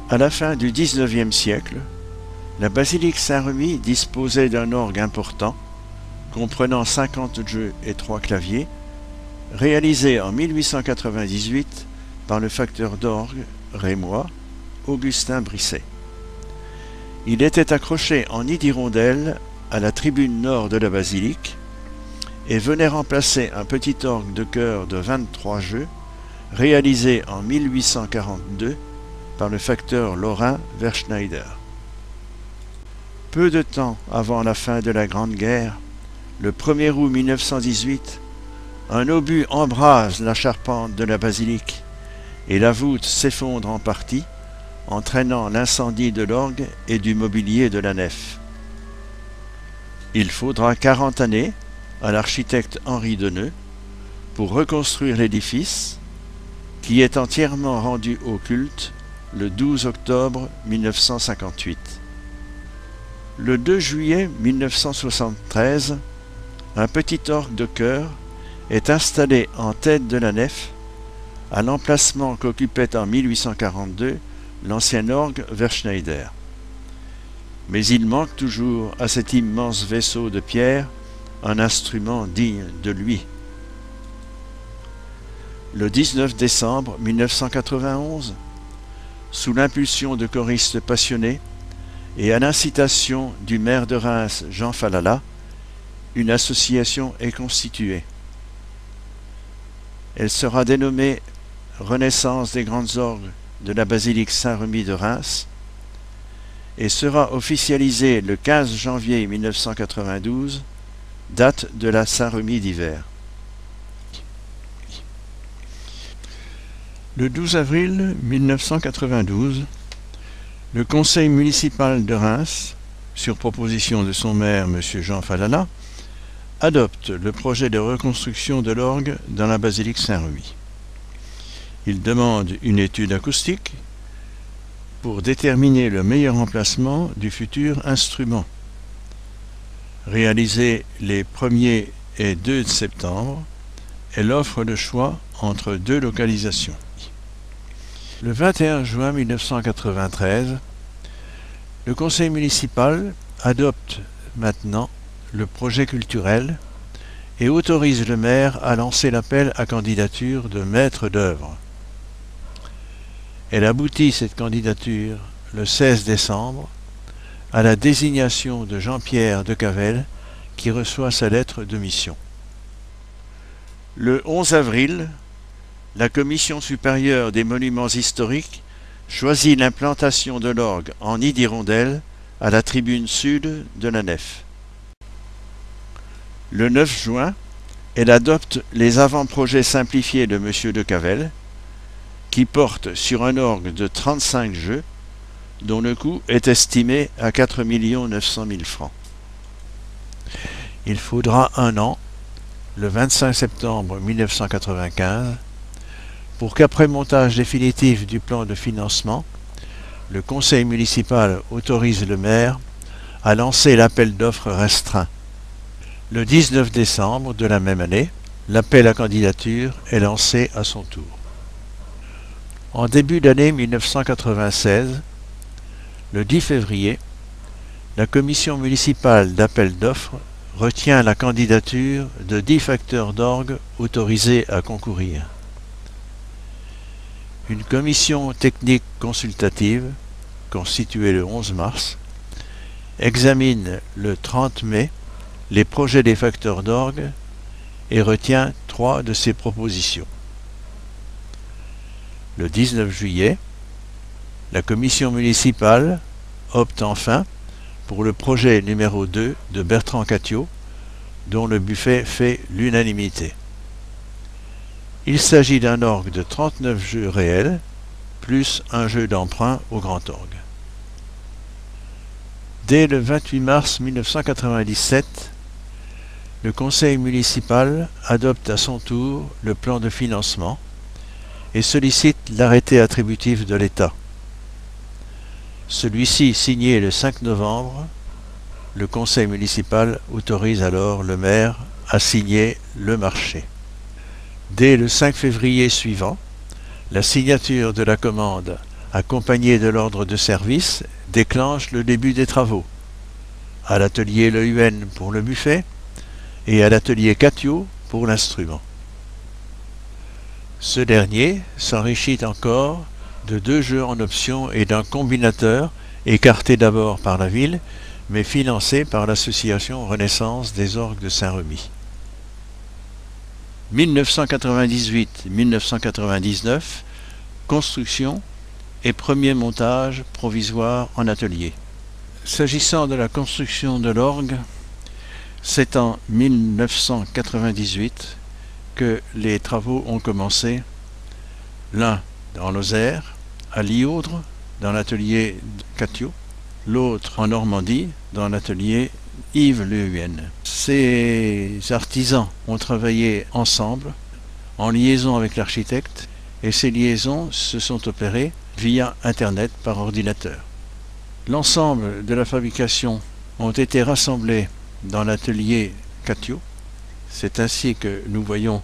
À la fin du XIXe siècle, la basilique Saint-Remy disposait d'un orgue important, comprenant 50 jeux et 3 claviers, réalisé en 1898 par le facteur d'orgue rémois Augustin Brisset. Il était accroché en nid d'hirondelle à la tribune nord de la basilique et venait remplacer un petit orgue de chœur de 23 jeux réalisé en 1842 par le facteur lorrain Verschneider. Peu de temps avant la fin de la Grande Guerre, le 1er août 1918, un obus embrase la charpente de la basilique et la voûte s'effondre en partie, entraînant l'incendie de l'orgue et du mobilier de la nef. Il faudra 40 années à l'architecte Henri Deneux pour reconstruire l'édifice, qui est entièrement rendu au culte le 12 octobre 1958. Le 2 juillet 1973, un petit orgue de chœur est installé en tête de la nef, à l'emplacement qu'occupait en 1842 l'ancien orgue Verschneider. Mais il manque toujours à cet immense vaisseau de pierre un instrument digne de lui. Le 19 décembre 1991, sous l'impulsion de choristes passionnés et à l'incitation du maire de Reims Jean Falala, une association est constituée. Elle sera dénommée Renaissance des grandes orgues de la basilique Saint-Remy de Reims et sera officialisée le 15 janvier 1992, date de la Saint-Remy d'hiver. Le 12 avril 1992, le conseil municipal de Reims, sur proposition de son maire M. Jean Falala, adopte le projet de reconstruction de l'orgue dans la basilique Saint-Remy. Il demande une étude acoustique pour déterminer le meilleur emplacement du futur instrument. Réalisé les 1er et 2 septembre, elle offre le choix entre 2 localisations. Le 21 juin 1993, le conseil municipal adopte maintenant le projet culturel et autorise le maire à lancer l'appel à candidature de maître d'œuvre. Elle aboutit, cette candidature, le 16 décembre, à la désignation de Jean-Pierre Decavel, qui reçoit sa lettre de mission. Le 11 avril, la Commission supérieure des monuments historiques choisit l'implantation de l'orgue en nid d'hirondelle à la tribune sud de la nef. Le 9 juin, elle adopte les avant-projets simplifiés de M. Decavel, qui portent sur un orgue de 35 jeux, dont le coût est estimé à 4 900 000 francs. Il faudra un an, le 25 septembre 1995, pour qu'après montage définitif du plan de financement, le conseil municipal autorise le maire à lancer l'appel d'offres restreint. Le 19 décembre de la même année, l'appel à candidature est lancé à son tour. En début d'année 1996, le 10 février, la commission municipale d'appel d'offres retient la candidature de 10 facteurs d'orgue autorisés à concourir. Une commission technique consultative, constituée le 11 mars, examine le 30 mai les projets des facteurs d'orgue et retient 3 de ces propositions. Le 19 juillet, la commission municipale opte enfin pour le projet numéro 2 de Bertrand Cattiot, dont le buffet fait l'unanimité. Il s'agit d'un orgue de 39 jeux réels, plus un jeu d'emprunt au grand orgue. Dès le 28 mars 1997, le conseil municipal adopte à son tour le plan de financement et sollicite l'arrêté attributif de l'État. Celui-ci, signé le 5 novembre, le conseil municipal autorise alors le maire à signer le marché. Dès le 5 février suivant, la signature de la commande accompagné de l'ordre de service, déclenche le début des travaux. À l'atelier LeUN pour le buffet et à l'atelier Catio pour l'instrument. Ce dernier s'enrichit encore de 2 jeux en option et d'un combinateur écarté d'abord par la ville, mais financé par l'association Renaissance des orgues de Saint-Remy. 1998-1999, construction et premier montage provisoire en atelier. S'agissant de la construction de l'orgue, c'est en 1998 que les travaux ont commencé, l'un en Lozère, à Liaudre, dans l'atelier Catio, l'autre en Normandie, dans l'atelier Yves LeUN. Ces artisans ont travaillé ensemble, en liaison avec l'architecte, et ces liaisons se sont opérées via Internet par ordinateur. L'ensemble de la fabrication ont été rassemblés dans l'atelier Catio. C'est ainsi que nous voyons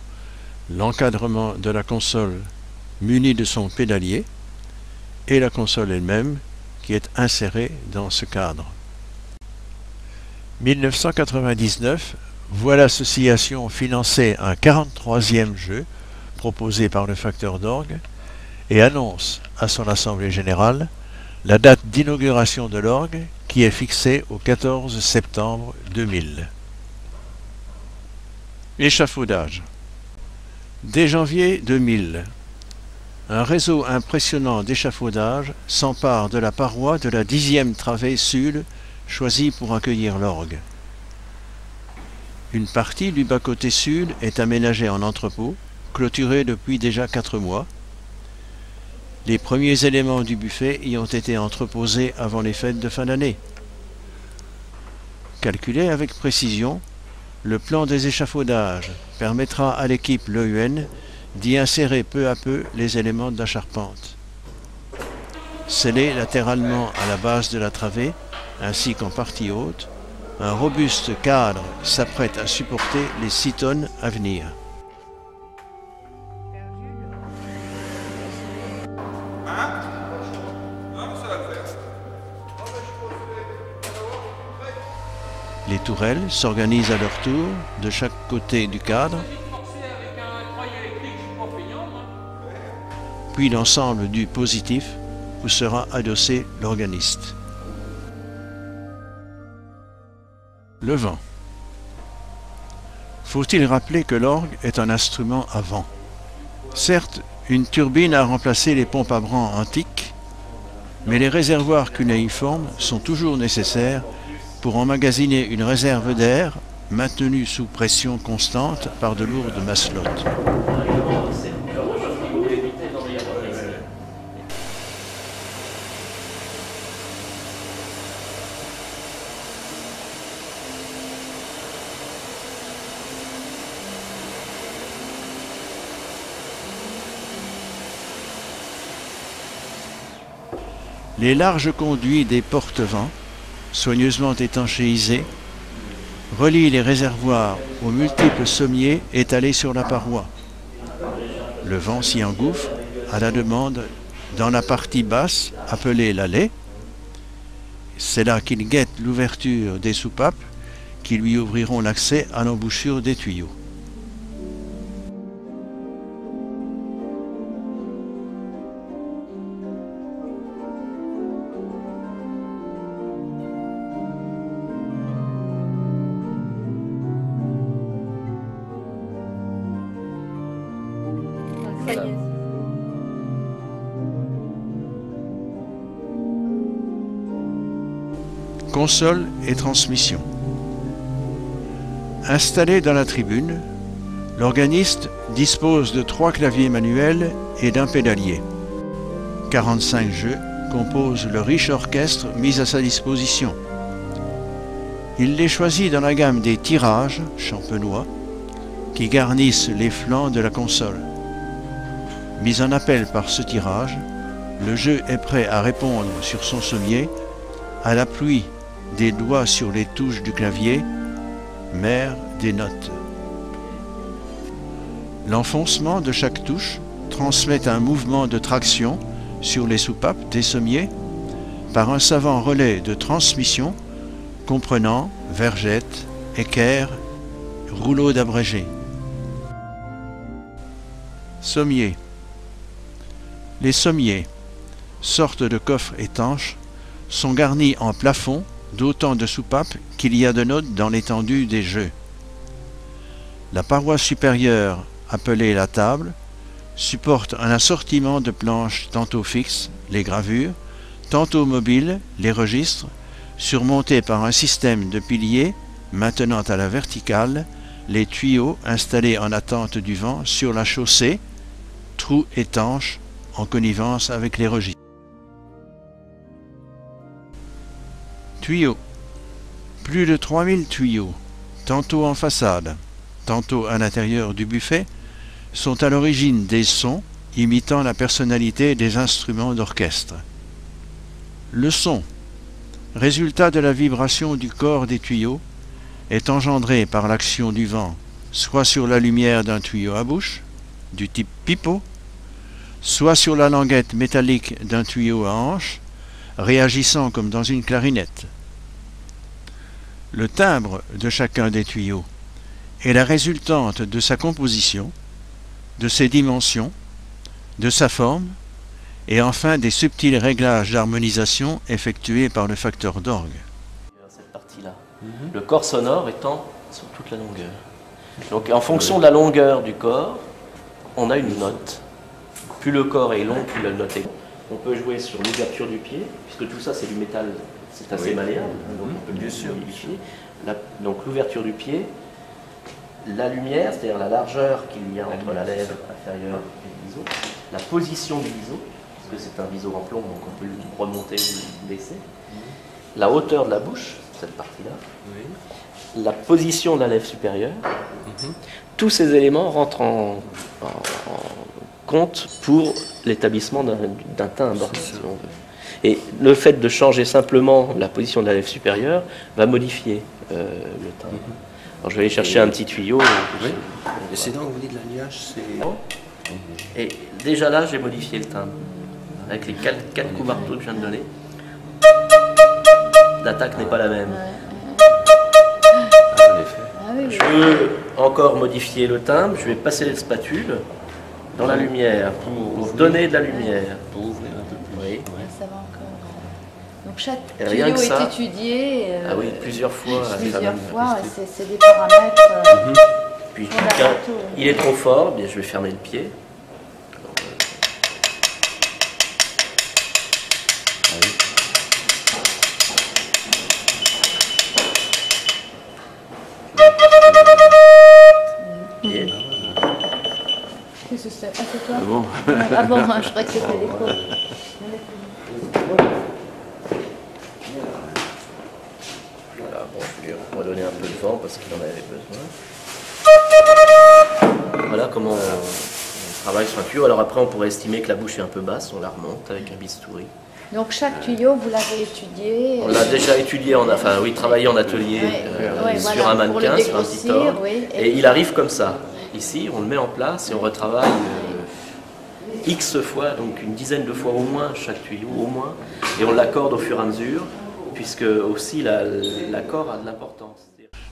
l'encadrement de la console munie de son pédalier et la console elle-même qui est insérée dans ce cadre. 1999 voit l'association financer un 43e jeu proposé par le facteur d'orgue et annonce à son assemblée générale la date d'inauguration de l'orgue qui est fixée au 14 septembre 2000. Échafaudage. Dès janvier 2000, un réseau impressionnant d'échafaudage s'empare de la paroi de la 10e travée sud choisie pour accueillir l'orgue. Une partie du bas-côté sud est aménagée en entrepôt, clôturé depuis déjà 4 mois. Les premiers éléments du buffet y ont été entreposés avant les fêtes de fin d'année. Calculé avec précision, le plan des échafaudages permettra à l'équipe LeUN d'y insérer peu à peu les éléments de la charpente. Scellé latéralement à la base de la travée, ainsi qu'en partie haute, un robuste cadre s'apprête à supporter les 6 tonnes à venir. Les tourelles s'organisent à leur tour de chaque côté du cadre, puis l'ensemble du positif où sera adossé l'organiste. Le vent. Faut-il rappeler que l'orgue est un instrument à vent? Certes, une turbine a remplacé les pompes à bras antiques, mais les réservoirs cunéiformes sont toujours nécessaires pour emmagasiner une réserve d'air maintenue sous pression constante par de lourdes masselottes. Les larges conduits des porte-vents, soigneusement étanchéisés, relient les réservoirs aux multiples sommiers étalés sur la paroi. Le vent s'y engouffre à la demande dans la partie basse appelée l'allée. C'est là qu'il guette l'ouverture des soupapes qui lui ouvriront l'accès à l'embouchure des tuyaux. Console et transmission. Installé dans la tribune, l'organiste dispose de 3 claviers manuels et d'un pédalier. 45 jeux composent le riche orchestre mis à sa disposition. Il les choisit dans la gamme des tirages champenois qui garnissent les flancs de la console. Mis en appel par ce tirage, le jeu est prêt à répondre sur son sommier à l'appui des doigts sur les touches du clavier, mère des notes. L'enfoncement de chaque touche transmet un mouvement de traction sur les soupapes des sommiers par un savant relais de transmission comprenant vergettes, équerres, rouleaux d'abrégé. Sommiers. Les sommiers, sortes de coffres étanches, sont garnis en plafond d'autant de soupapes qu'il y a de notes dans l'étendue des jeux. La paroi supérieure, appelée la table, supporte un assortiment de planches tantôt fixes, les gravures, tantôt mobiles, les registres, surmontés par un système de piliers maintenant à la verticale les tuyaux installés en attente du vent sur la chaussée, trous étanches en connivence avec les registres. Tuyaux. Plus de 3000 tuyaux, tantôt en façade, tantôt à l'intérieur du buffet, sont à l'origine des sons imitant la personnalité des instruments d'orchestre. Le son, résultat de la vibration du corps des tuyaux, est engendré par l'action du vent, soit sur la lumière d'un tuyau à bouche, du type pipeau, soit sur la languette métallique d'un tuyau à hanche, réagissant comme dans une clarinette. Le timbre de chacun des tuyaux est la résultante de sa composition, de ses dimensions, de sa forme, et enfin des subtils réglages d'harmonisation effectués par le facteur d'orgue. Cette partie-là. Le corps sonore étant sur toute la longueur. Donc en fonction de la longueur du corps, on a une note. Plus le corps est long, plus la note est longue. On peut jouer sur l'ouverture du pied, puisque tout ça c'est du métal, c'est assez malléable, donc on peut bien sûr modifier. Donc l'ouverture du pied, la lumière, c'est-à-dire la largeur qu'il y a entre la lèvre inférieure et le biseau, la position du biseau, parce que c'est un biseau en plomb, donc on peut le remonter ou le baisser, la hauteur de la bouche, cette partie-là, la position de la lèvre supérieure, tous ces éléments rentrent en compte pour l'établissement d'un timbre, si on veut. Et le fait de changer simplement la position de la lèvre supérieure va modifier le timbre. Alors je vais aller chercher un petit tuyau. Et c'est donc, vous dites l'alliage, c'est... Et déjà là, j'ai modifié le timbre. Avec les 4 coups marteau que je viens de donner. L'attaque n'est pas la même. Je veux encore modifier le timbre. Je vais passer les spatules dans la lumière pour donner de la lumière. Pour ouvrir un peu plus. Oui. Ça va encore. Donc chaque Et rien tuyau que ça, est étudié ah oui, plusieurs fois. et c'est des paramètres. Puis fondamentaux. il est trop fort, bien je vais fermer le pied. Et Qu'est-ce que c'est? Ah, c'est toi? bon. Ah bon, je croyais que c'était l'écho. Voilà, bon, je vais redonner un peu de vent parce qu'il en avait besoin. Voilà comment on travaille sur un tuyau. Alors après, on pourrait estimer que la bouche est un peu basse, on la remonte avec un bistouri. Donc chaque tuyau, vous l'avez étudié? On l'a déjà étudié, travaillé en atelier sur voilà, un mannequin, sur un petit orgue. Oui, et il arrive comme ça. Ici, on le met en place et on retravaille X fois, donc une dizaine de fois au moins, chaque tuyau au moins. Et on l'accorde au fur et à mesure, puisque aussi l'accord a de l'importance.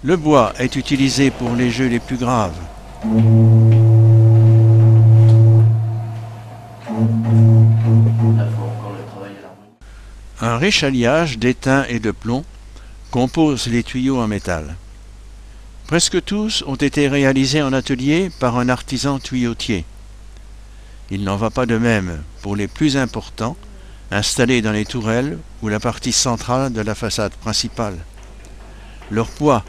Le bois est utilisé pour les jeux les plus graves. Un riche alliage d'étain et de plomb compose les tuyaux en métal. Presque tous ont été réalisés en atelier par un artisan tuyautier. Il n'en va pas de même pour les plus importants, installés dans les tourelles ou la partie centrale de la façade principale. Leur poids,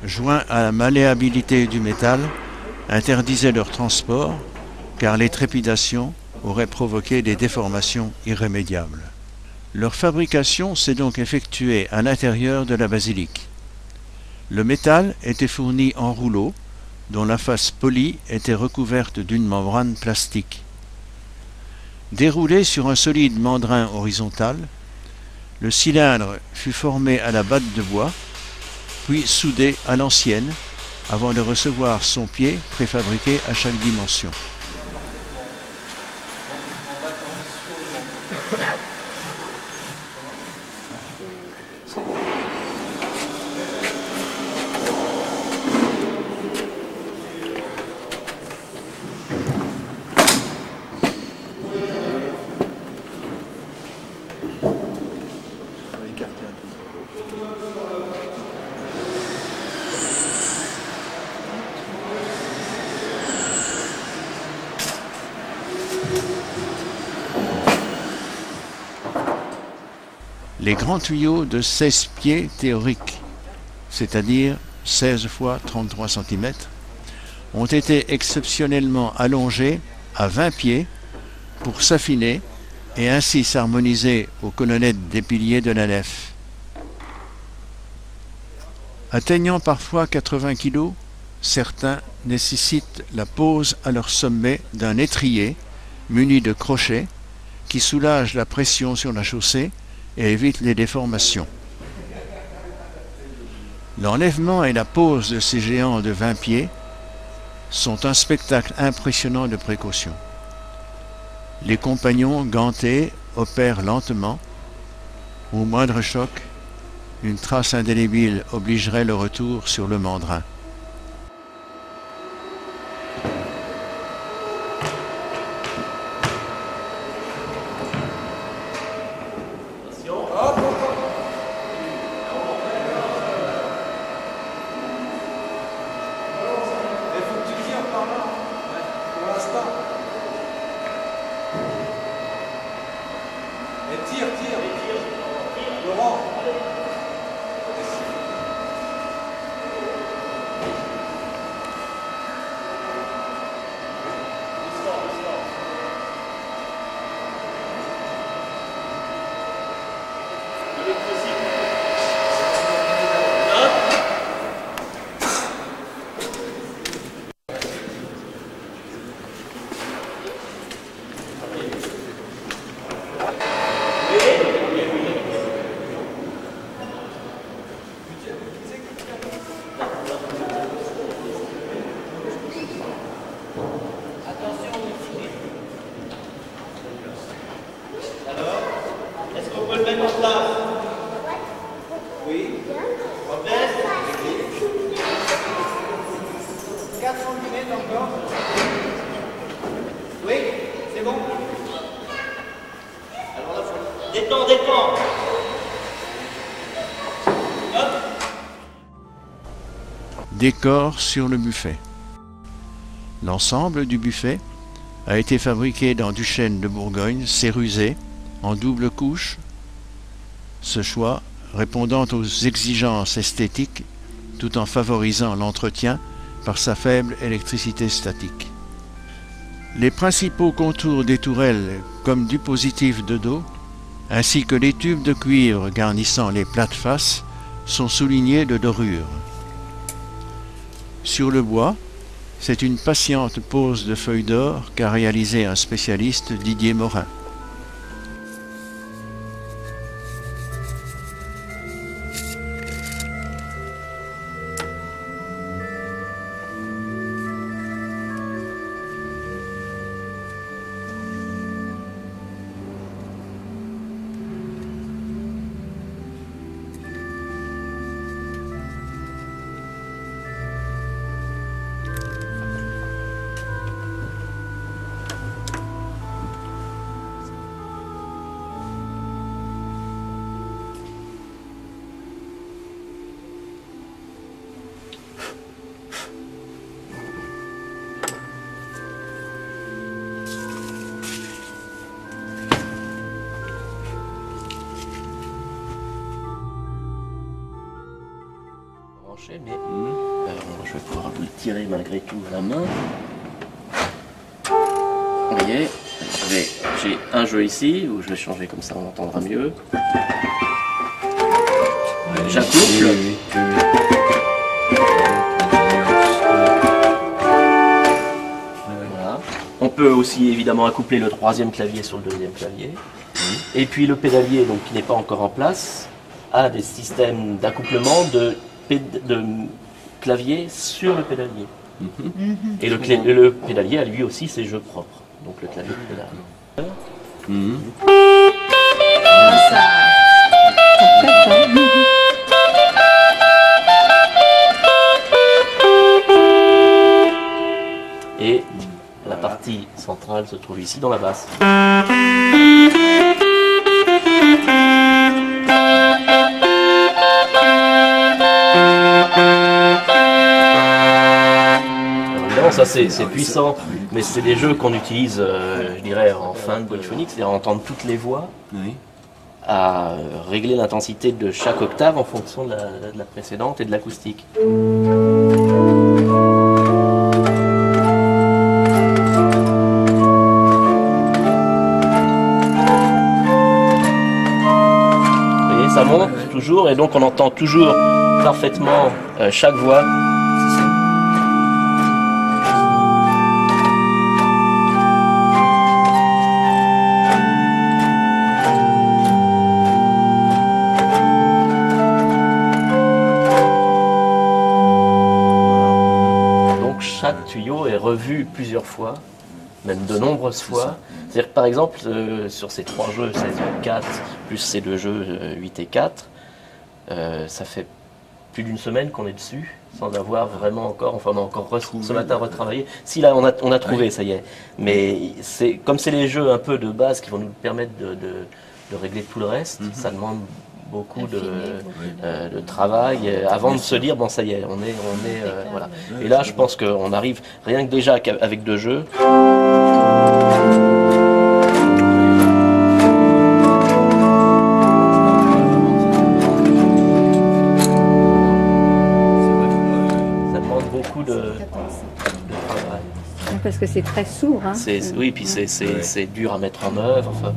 joint à la malléabilité du métal, interdisait leur transport, car les trépidations auraient provoqué des déformations irrémédiables. Leur fabrication s'est donc effectuée à l'intérieur de la basilique. Le métal était fourni en rouleaux, dont la face polie était recouverte d'une membrane plastique. Déroulé sur un solide mandrin horizontal, le cylindre fut formé à la batte de bois, puis soudé à l'ancienne, avant de recevoir son pied préfabriqué à chaque dimension. Les grands tuyaux de 16 pieds théoriques, c'est-à-dire 16 fois 33 cm, ont été exceptionnellement allongés à 20 pieds pour s'affiner et ainsi s'harmoniser aux colonnettes des piliers de la nef. Atteignant parfois 80 kg, certains nécessitent la pose à leur sommet d'un étrier muni de crochets qui soulage la pression sur la chaussée et évite les déformations. L'enlèvement et la pose de ces géants de 20 pieds sont un spectacle impressionnant de précaution. Les compagnons gantés opèrent lentement. Au moindre choc, une trace indélébile obligerait le retour sur le mandrin. Décor sur le buffet. L'ensemble du buffet a été fabriqué dans du chêne de Bourgogne cérusé en double couche, ce choix répondant aux exigences esthétiques tout en favorisant l'entretien par sa faible électricité statique. Les principaux contours des tourelles comme du positif de dos, ainsi que les tubes de cuivre garnissant les plates-faces, sont soulignés de dorures. Sur le bois, c'est une patiente pose de feuilles d'or qu'a réalisé un spécialiste, Didier Morin. Mais je vais pouvoir vous le tirer malgré tout à la main. Vous voyez, j'ai un jeu ici où je vais changer comme ça, on entendra mieux. J'accouple. Voilà. On peut aussi évidemment accoupler le troisième clavier sur le deuxième clavier. Et puis le pédalier, donc qui n'est pas encore en place, a des systèmes d'accouplement de clavier sur le pédalier. Et le pédalier a lui aussi ses jeux propres. Donc le clavier pédalier. Et la partie centrale se trouve ici dans la basse. Ça c'est puissant, mais c'est des jeux qu'on utilise, je dirais, en fin de polyphonique, c'est-à-dire entendre toutes les voix à régler l'intensité de chaque octave en fonction de la précédente et de l'acoustique. Ça monte toujours et donc on entend toujours parfaitement chaque voix. Donc chaque tuyau est revu plusieurs fois, même de nombreuses fois. C'est-à-dire que par exemple, sur ces 3 jeux, 16, 8, 4, plus ces 2 jeux, 8 et 4, ça fait plus d'une semaine qu'on est dessus, sans avoir vraiment encore, enfin on a encore ce matin retravaillé. Si là on a trouvé, ça y est. Mais comme c'est les jeux un peu de base qui vont nous permettre de régler tout le reste, ça demande beaucoup de travail avant de se dire bon ça y est, on est voilà. Et là je pense qu'on arrive rien que déjà avec 2 jeux. Parce que c'est très sourd. Hein. Oui, puis c'est dur à mettre en œuvre. Enfin.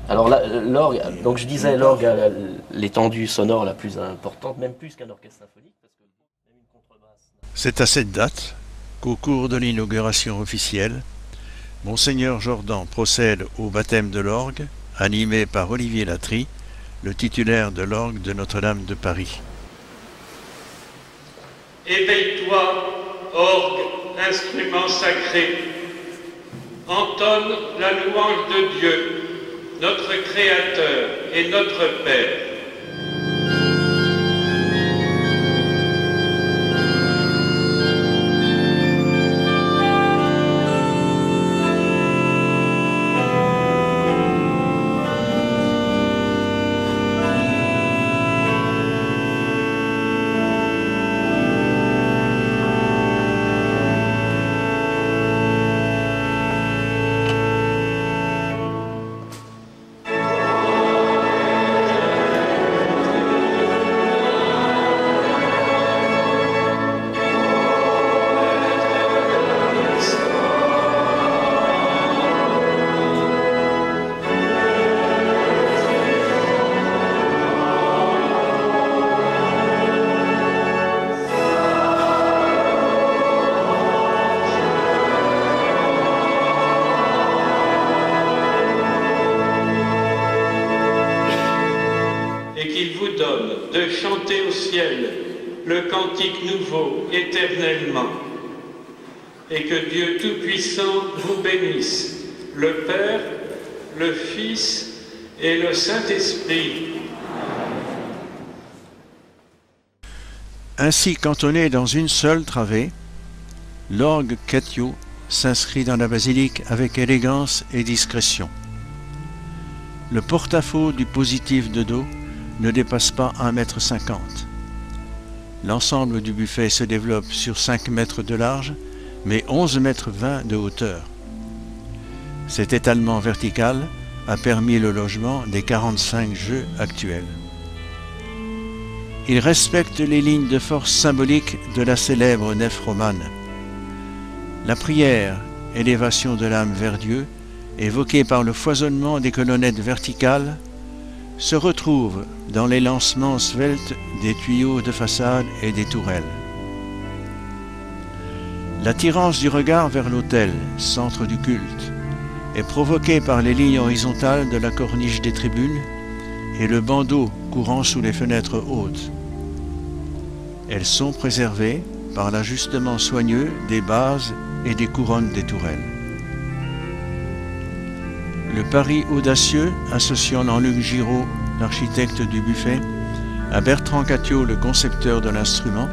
Alors l'orgue, donc je disais l'orgue a l'étendue sonore la plus importante, même plus qu'un orchestre symphonique. Parce que même une contrebasse... C'est à cette date qu'au cours de l'inauguration officielle, Monseigneur Jordan procède au baptême de l'orgue, animé par Olivier Latry, le titulaire de l'orgue de Notre-Dame de Paris. Éveille-toi, orgue, instrument sacré, entonne la louange de Dieu, notre Créateur et notre Père. De chanter au ciel le cantique nouveau éternellement, et que Dieu Tout-Puissant vous bénisse, le Père, le Fils et le Saint-Esprit. Ainsi cantonné dans une seule travée, l'orgue Cathio s'inscrit dans la basilique avec élégance et discrétion. Le porte-à-faux du positif de dos ne dépasse pas 1,50 m. L'ensemble du buffet se développe sur 5 mètres de large, mais 11,20 m de hauteur. Cet étalement vertical a permis le logement des 45 jeux actuels. Il respecte les lignes de force symboliques de la célèbre nef romane. La prière, élévation de l'âme vers Dieu, évoquée par le foisonnement des colonnettes verticales, se retrouve dans les lancements sveltes des tuyaux de façade et des tourelles. L'attirance du regard vers l'autel, centre du culte, est provoquée par les lignes horizontales de la corniche des tribunes et le bandeau courant sous les fenêtres hautes. Elles sont préservées par l'ajustement soigneux des bases et des couronnes des tourelles. Le pari audacieux associant Jean-Luc Giraud, l'architecte du buffet, à Bertrand Cathio, le concepteur de l'instrument,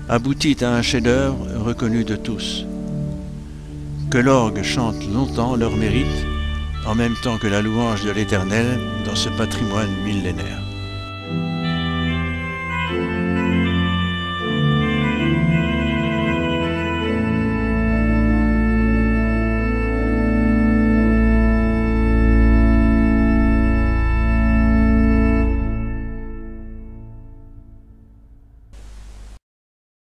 aboutit à un chef-d'œuvre reconnu de tous. Que l'orgue chante longtemps leur mérite, en même temps que la louange de l'Éternel dans ce patrimoine millénaire.